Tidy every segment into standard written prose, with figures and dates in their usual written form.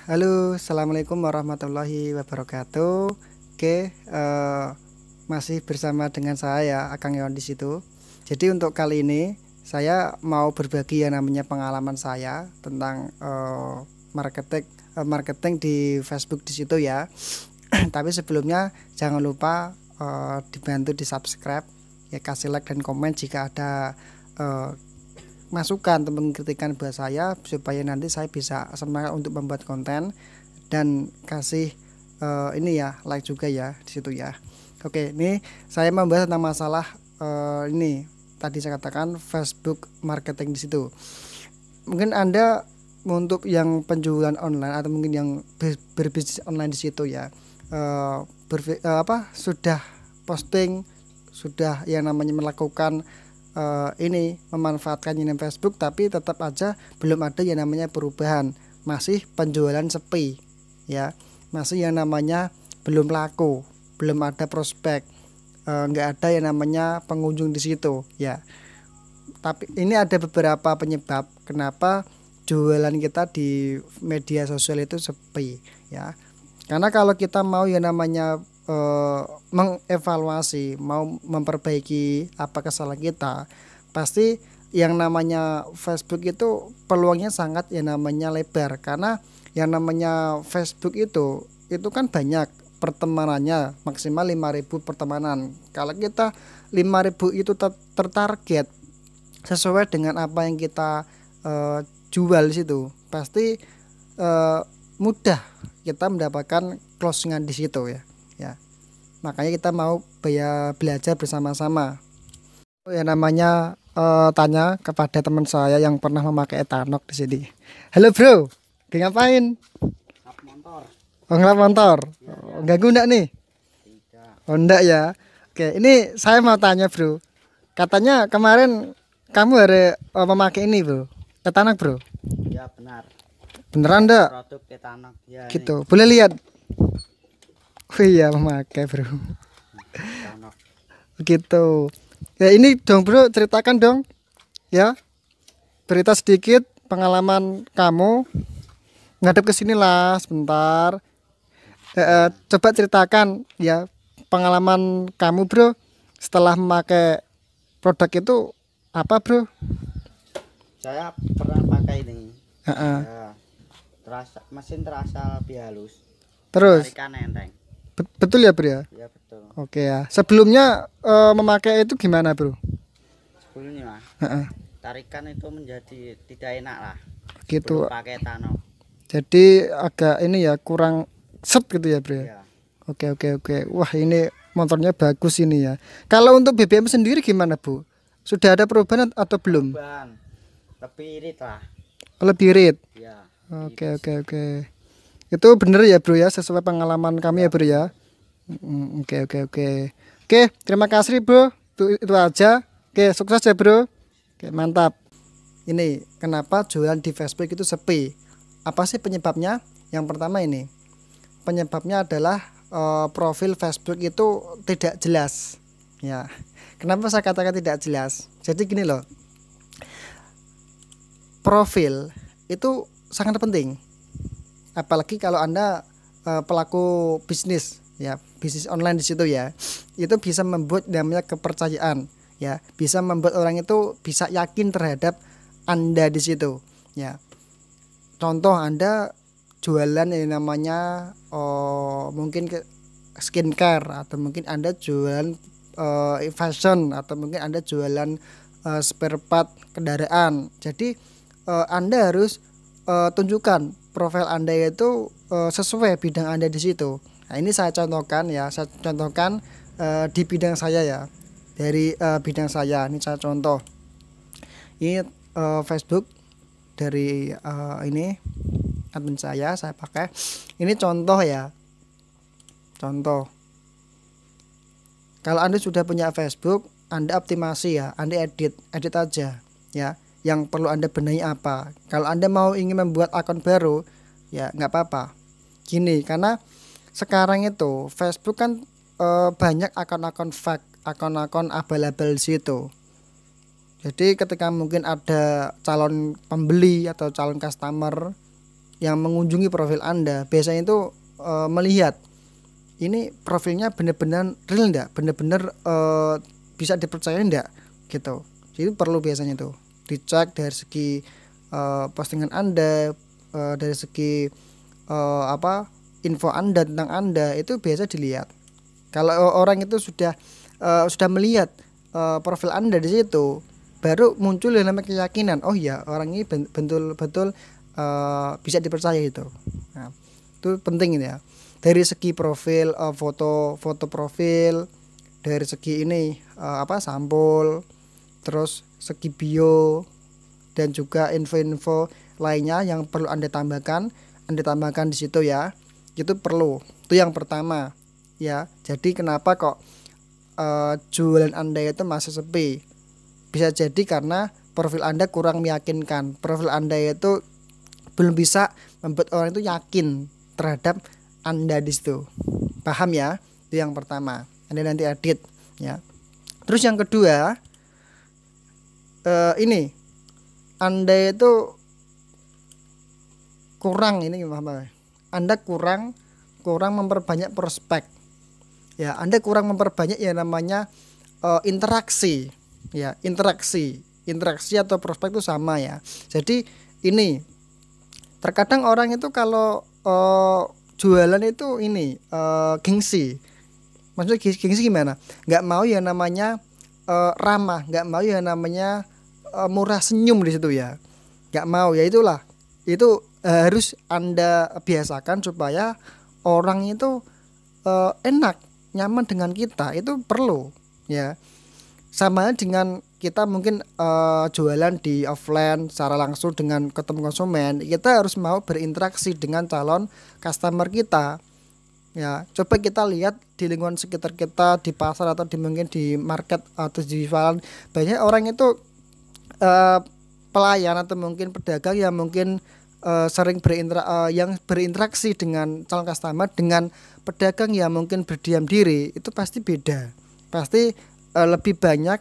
Halo, assalamualaikum warahmatullahi wabarakatuh. Oke, masih bersama dengan saya, Akang Yon di situ. Jadi untuk kali ini saya mau berbagi yang namanya pengalaman saya tentang marketing di Facebook di situ ya. Tapi sebelumnya jangan lupa dibantu di subscribe, ya kasih like dan komen jika ada eh, masukan atau kritikan buat saya supaya nanti saya bisa semangat untuk membuat konten dan kasih ini ya like juga ya di situ ya. Oke, ini saya membahas tentang masalah ini tadi saya katakan Facebook marketing di situ. Mungkin Anda untuk yang penjualan online atau mungkin yang berbisnis online di situ ya sudah posting, sudah yang namanya melakukan ini memanfaatkan ini Facebook, tapi tetap aja belum ada yang namanya perubahan, masih penjualan sepi ya, masih yang namanya belum laku, belum ada prospek, nggak ada yang namanya pengunjung di situ ya. Tapi ini ada beberapa penyebab kenapa jualan kita di media sosial itu sepi ya, karena kalau kita mau yang namanya mengevaluasi, mau memperbaiki apa kesalahan kita, pasti yang namanya Facebook itu peluangnya sangat yang namanya lebar, karena yang namanya Facebook itu kan banyak pertemanannya, maksimal 5.000 pertemanan. Kalau kita 5.000 itu tertarget sesuai dengan apa yang kita jual di situ, pasti mudah kita mendapatkan closingan di situ ya. Makanya kita mau belajar bersama-sama. Ya namanya tanya kepada teman saya yang pernah memakai etanok di sini. Halo bro, ngapain? Ngap motor. Oh, ngelap motor. Ya. Enggak guna nih? Tidak. Oh enggak ya. Oke, ini saya mau tanya bro. Katanya kemarin kamu harus memakai ini bro, etanok bro. Ya benar. Beneran enggak? Produk etanol. Ya Gitu. Boleh lihat? Oh iya memakai bro. etanol. Begitu. Ya ini dong bro, ceritakan dong ya, berita sedikit pengalaman kamu. Ngadep ke sini lah sebentar. Coba ceritakan ya pengalaman kamu bro setelah memakai produk itu apa bro? Saya pernah pakai ini. Heeh. Ya. Mesin terasa lebih halus. Terus Tarikan enteng. betul ya bro ya? Ya betul. Oke ya. Sebelumnya memakai itu gimana bro? Sebelumnya Heeh. tarikan itu menjadi tidak enak lah. Gitu. Belum pakai etanol. Jadi agak ini ya kurang set gitu ya bro ya? Ya. Oke. Wah ini motornya bagus ini ya. Kalau untuk BBM sendiri gimana bu? Sudah ada perubahan atau belum? Ban. Lebih irit lah. Lebih irit. Ya. Oke. Itu bener ya bro ya, sesuai pengalaman kami ya bro ya. Oke. Oke, terima kasih bro. Itu aja. Oke, sukses ya bro. Oke, mantap. Ini kenapa jualan di Facebook itu sepi? Apa sih penyebabnya? Yang pertama ini. Penyebabnya adalah profil Facebook itu tidak jelas. Ya. Kenapa saya katakan tidak jelas? Jadi gini loh. Profil itu sangat penting. Apalagi kalau Anda pelaku bisnis ya, bisnis online di situ ya. Itu bisa membuat namanya kepercayaan ya, bisa membuat orang itu bisa yakin terhadap Anda di situ ya. Contoh Anda jualan yang namanya mungkin skincare, atau mungkin Anda jualan fashion, atau mungkin Anda jualan spare part kendaraan. Jadi Anda harus tunjukkan profil Anda itu sesuai bidang Anda di situ. Nah, ini saya contohkan ya, di bidang saya ya. Dari bidang saya ini saya contoh. Ini Facebook dari ini admin saya pakai. Ini contoh ya. Contoh. Kalau Anda sudah punya Facebook, Anda optimasi ya, Anda edit aja ya. Yang perlu Anda benahi apa. Kalau Anda mau ingin membuat akun baru, ya nggak apa-apa. Gini, karena sekarang itu Facebook kan banyak akun-akun fake, akun-akun abal-abal di situ. Jadi ketika mungkin ada calon pembeli atau calon customer yang mengunjungi profil Anda biasanya itu melihat ini profilnya benar-benar real enggak, benar-benar bisa dipercaya enggak gitu. Jadi perlu biasanya tuh dicek dari segi postingan Anda, dari segi info Anda tentang Anda itu biasa dilihat. Kalau orang itu sudah melihat profil Anda di situ, baru muncul yang namanya keyakinan, oh ya orang ini betul-betul bisa dipercaya itu. Nah, itu penting ini ya. Dari segi profil, foto profil, dari segi ini sampul, terus segi bio dan juga info-info lainnya yang perlu Anda tambahkan di situ ya. Itu perlu. Itu yang pertama ya. Jadi kenapa kok jualan Anda itu masih sepi? Bisa jadi karena profil Anda kurang meyakinkan. Profil Anda itu belum bisa membuat orang itu yakin terhadap Anda di situ. Paham ya? Itu yang pertama. Anda nanti edit ya. Terus yang kedua, ini Anda itu kurang ini gimana? Anda kurang memperbanyak prospek. Ya, Anda kurang memperbanyak yang namanya interaksi. Ya, interaksi atau prospek itu sama ya. Jadi ini terkadang orang itu kalau jualan itu ini gengsi. Maksudnya gengsi gimana? Nggak mau yang namanya ramah, nggak mau yang namanya murah senyum di situ ya. Nggak mau ya, itulah. Itu harus Anda biasakan supaya orang itu enak, nyaman dengan kita. Itu perlu ya. Sama dengan kita mungkin jualan di offline secara langsung dengan ketemu konsumen, kita harus mau berinteraksi dengan calon customer kita. Ya, coba kita lihat di lingkungan sekitar kita, di pasar atau mungkin di market atau di jualan, banyak orang itu pelayan atau mungkin pedagang yang mungkin sering berinteraksi dengan calon customer dengan pedagang yang mungkin berdiam diri, itu pasti beda. Pasti lebih banyak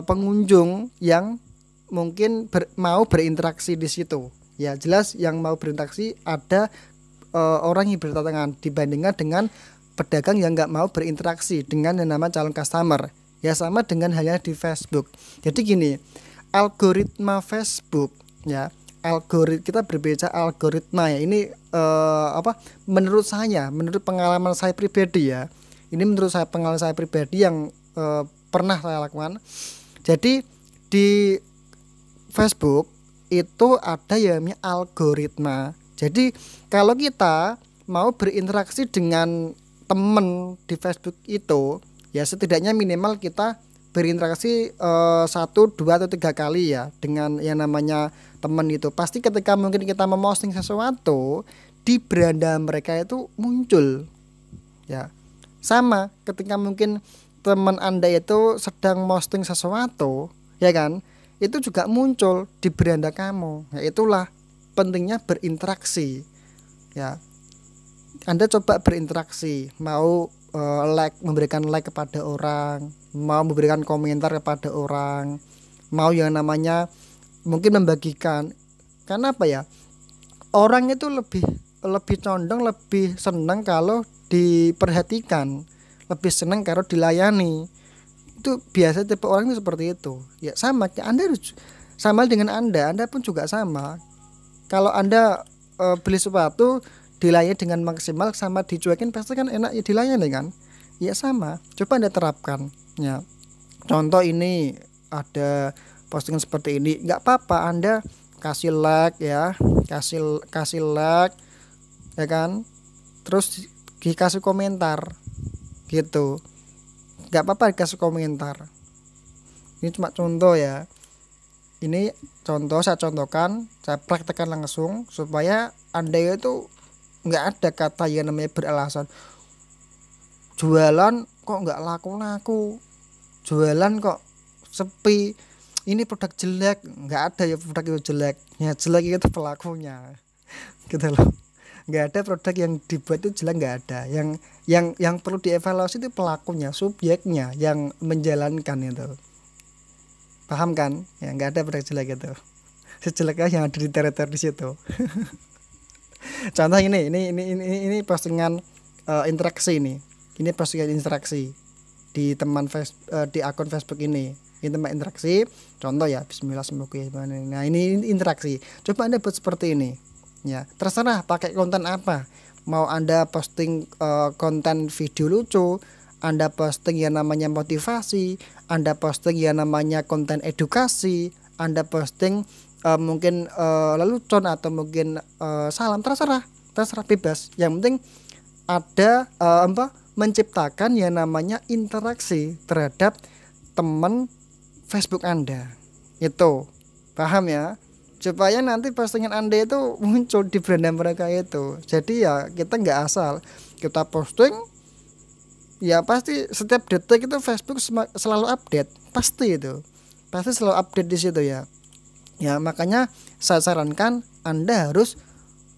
pengunjung yang mungkin mau berinteraksi di situ. Ya, jelas yang mau berinteraksi ada orang yang berdatangan dibandingkan dengan pedagang yang nggak mau berinteraksi dengan yang namanya calon customer. Ya, sama dengan halnya di Facebook. Jadi gini, algoritma Facebook ya, kita berbicara algoritma ya, ini menurut pengalaman saya pribadi ya, ini menurut saya pengalaman saya pribadi yang pernah saya lakukan. Jadi di Facebook itu ada yang namanya algoritma. Jadi kalau kita mau berinteraksi dengan teman di Facebook itu, ya setidaknya minimal kita berinteraksi 1, 2 atau 3 kali ya dengan yang namanya teman itu. Pasti ketika mungkin kita memposting sesuatu di beranda mereka itu muncul. Ya. Sama ketika mungkin teman Anda itu sedang posting sesuatu, ya kan? Itu juga muncul di beranda kamu. Ya, itulah pentingnya berinteraksi. Ya. Anda coba berinteraksi, mau memberikan like kepada orang, mau memberikan komentar kepada orang, mau yang namanya mungkin membagikan. Karena apa ya? Orang itu lebih condong, lebih senang kalau diperhatikan, lebih senang kalau dilayani. Itu biasa tipe orang itu seperti itu. Ya sama, Anda sama dengan Anda pun juga sama. Kalau Anda beli sepatu dilayani dengan maksimal sama dicuekin, pasti kan enak ya dilayani kan. Ya sama, coba Anda terapkan ya. Contoh ini ada postingan seperti ini, nggak apa-apa Anda kasih like ya, kasih like ya kan, terus dikasih komentar gitu, nggak apa-apa dikasih komentar. Ini cuma contoh ya, ini contoh saya contohkan, saya praktekkan langsung supaya Anda itu nggak ada kata yang namanya beralasan jualan kok nggak laku-laku, jualan kok sepi, ini produk jelek. Nggak ada ya produk itu jelek, ya jelek itu pelakunya gitu loh. Nggak ada produk yang dibuat itu jelek, nggak ada. Yang perlu dievaluasi itu pelakunya, subjeknya yang menjalankan itu. Paham kan? Ya nggak ada produk jelek itu. Sejeleknya yang ada di teritori di situ. Contoh ini postingan interaksi ini. Ini postingan interaksi di di akun Facebook ini. Ini teman interaksi. Contoh ya, bismillah semoga ya. Nah, ini interaksi. Coba Anda buat seperti ini. Ya, terserah pakai konten apa. Mau Anda posting konten video lucu, Anda posting yang namanya motivasi, Anda posting yang namanya konten edukasi, Anda posting mungkin lelucon atau mungkin salam, terserah bebas. Yang penting ada menciptakan yang namanya interaksi terhadap teman Facebook Anda. Itu paham ya, supaya nanti postingan Anda itu muncul di beranda mereka itu. Jadi ya kita nggak asal kita posting, ya pasti setiap detik itu Facebook selalu update, pasti selalu update di situ ya. Ya makanya saya sarankan Anda harus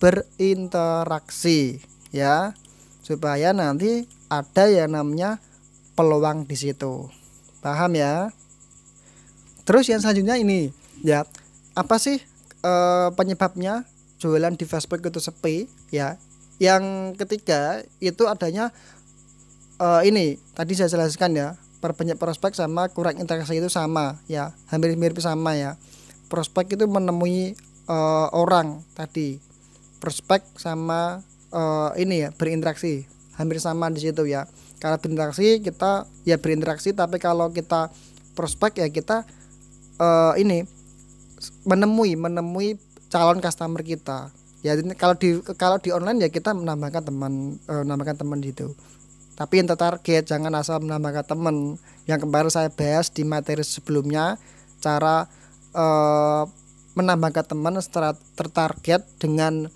berinteraksi ya, supaya nanti ada yang namanya peluang di situ. Paham ya? Terus yang selanjutnya ini ya, apa sih penyebabnya jualan di Facebook itu sepi ya? Yang ketiga itu adanya ini tadi saya jelaskan ya, perbanyak prospek sama kurang interaksi itu sama ya, hampir mirip sama ya. Prospek itu menemui orang tadi, prospek sama ini ya berinteraksi hampir sama di situ ya. Kalau berinteraksi kita ya berinteraksi, tapi kalau kita prospek ya kita ini menemui calon customer kita ya. Kalau di online ya kita menambahkan teman gitu, tapi yang target, jangan asal menambahkan teman. Yang kemarin saya bahas di materi sebelumnya, cara menambahkan teman secara tertarget dengan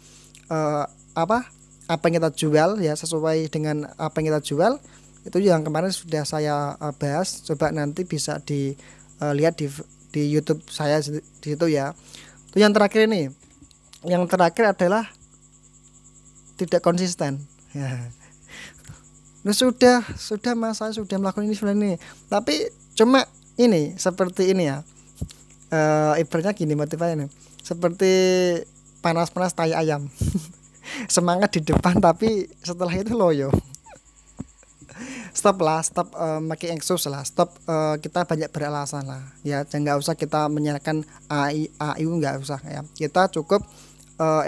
apa yang kita jual ya, sesuai dengan apa yang kita jual. Itu yang kemarin sudah saya bahas. Coba nanti bisa dilihat di YouTube saya di situ ya. Itu yang terakhir ini. Yang terakhir adalah tidak konsisten. Ya. Nah, sudah Mas, saya sudah melakukan ini sebenarnya. Tapi cuma ini seperti ini ya. Ibaratnya gini motivasinya. Seperti panas-panas tai ayam. Semangat di depan tapi setelah itu loyo. Stop making excuse lah, stop kita banyak beralasan lah ya. Jangan usah kita menyalahkan AI nggak usah ya. Kita cukup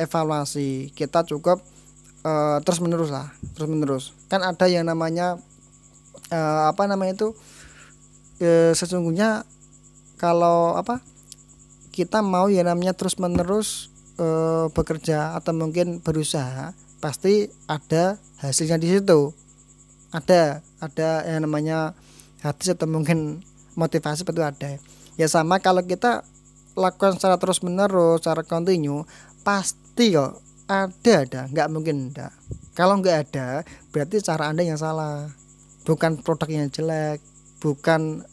evaluasi, kita cukup terus menerus. Kan ada yang namanya sesungguhnya kalau kita mau yang namanya terus menerus bekerja atau mungkin berusaha, pasti ada hasilnya di situ. Ada yang namanya hadis atau mungkin motivasi, itu ada ya. Sama kalau kita lakukan secara terus menerus, secara kontinu, pasti kok ada, nggak mungkin enggak. Kalau nggak ada berarti cara Anda yang salah, bukan produknya yang jelek, bukan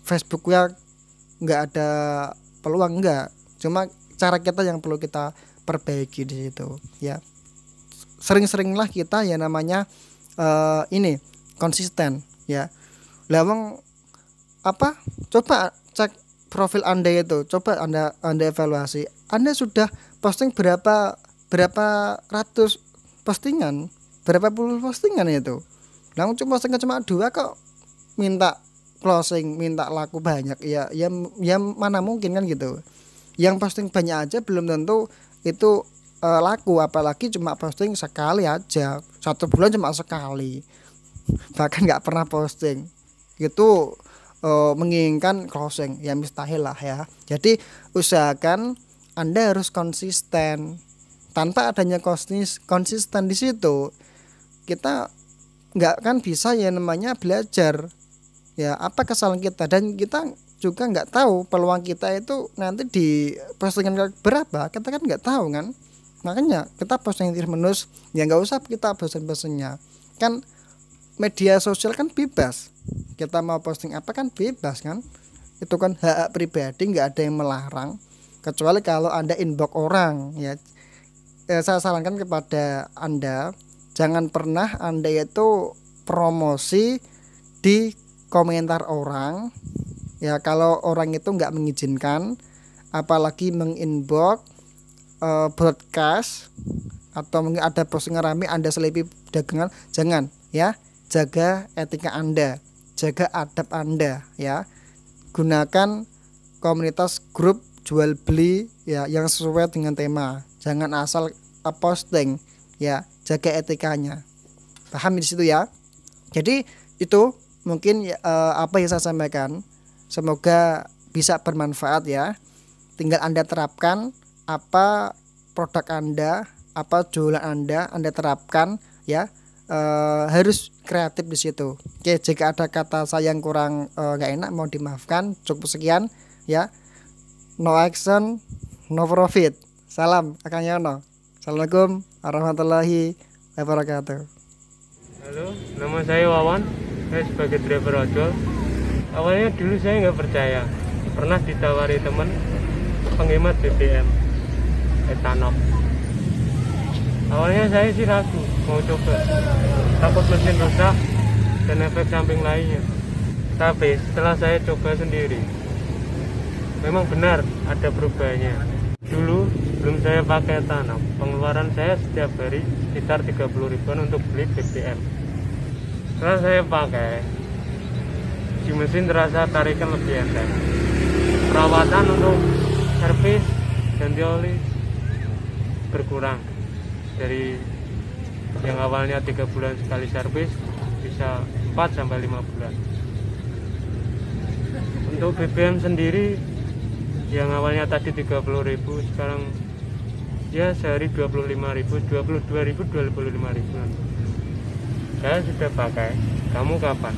Facebooknya nggak ada peluang, enggak. Cuma cara kita yang perlu kita perbaiki di situ ya. Sering-seringlah kita ya namanya ini konsisten ya. Lawang coba cek profil Anda itu, coba Anda evaluasi. Anda sudah posting berapa ratus postingan, berapa puluh postingan itu. Langsung cuma postingan cuma 2 kok minta closing, minta laku banyak ya mana mungkin kan gitu. Yang posting banyak aja belum tentu itu laku, apalagi cuma posting sekali aja, 1 bulan cuma sekali, bahkan nggak pernah posting gitu menginginkan closing ya mustahil lah ya. Jadi usahakan Anda harus konsisten. Tanpa adanya konsisten di situ, kita nggak kan bisa ya namanya belajar ya apa kesalahan kita, dan kita juga nggak tahu peluang kita itu nanti di postingan berapa, kita kan nggak tahu kan. Makanya kita posting terus menerus ya, nggak usah kita bosan-bosannya. Kan media sosial kan bebas, kita mau posting apa kan bebas kan, itu kan hak pribadi, nggak ada yang melarang. Kecuali kalau Anda inbox orang ya, saya sarankan kepada Anda jangan pernah Anda itu promosi di komentar orang ya. Kalau orang itu nggak mengizinkan apalagi menginbox, broadcast, atau mungkin ada postingan rame Anda selipi dagangan, jangan ya. Jaga etika Anda, jaga adab Anda ya. Gunakan komunitas grup jual beli ya yang sesuai dengan tema. Jangan asal posting ya, jaga etikanya. Paham di situ ya. Jadi itu mungkin apa yang saya sampaikan, semoga bisa bermanfaat ya. Tinggal Anda terapkan apa produk Anda, apa jualan Anda terapkan ya. Harus kreatif di situ. Oke, jika ada kata saya yang kurang nggak enak mohon dimaafkan. Cukup sekian ya. No action, no profit. Salam Akang Yono. Assalamualaikum warahmatullahi wabarakatuh. Halo, nama saya Wawan. Saya sebagai driver ojol. Awalnya dulu saya nggak percaya. Pernah ditawari teman penghemat BBM etanol. Awalnya saya sih ragu mau coba, takut mesin rusak dan efek samping lainnya. Tapi setelah saya coba sendiri, memang benar ada perubahannya. Dulu sebelum saya pakai etanol, pengeluaran saya setiap hari sekitar 30 ribuan untuk beli BBM. Setelah saya pakai, di mesin terasa tarikan lebih enteng. Perawatan untuk servis ganti oli berkurang. Dari yang awalnya 3 bulan sekali servis bisa 4-5 bulan. Untuk BBM sendiri yang awalnya tadi 30.000 sekarang ya sehari 25.000, 22.000, 25.000. Saya sudah pakai. Kamu kapan?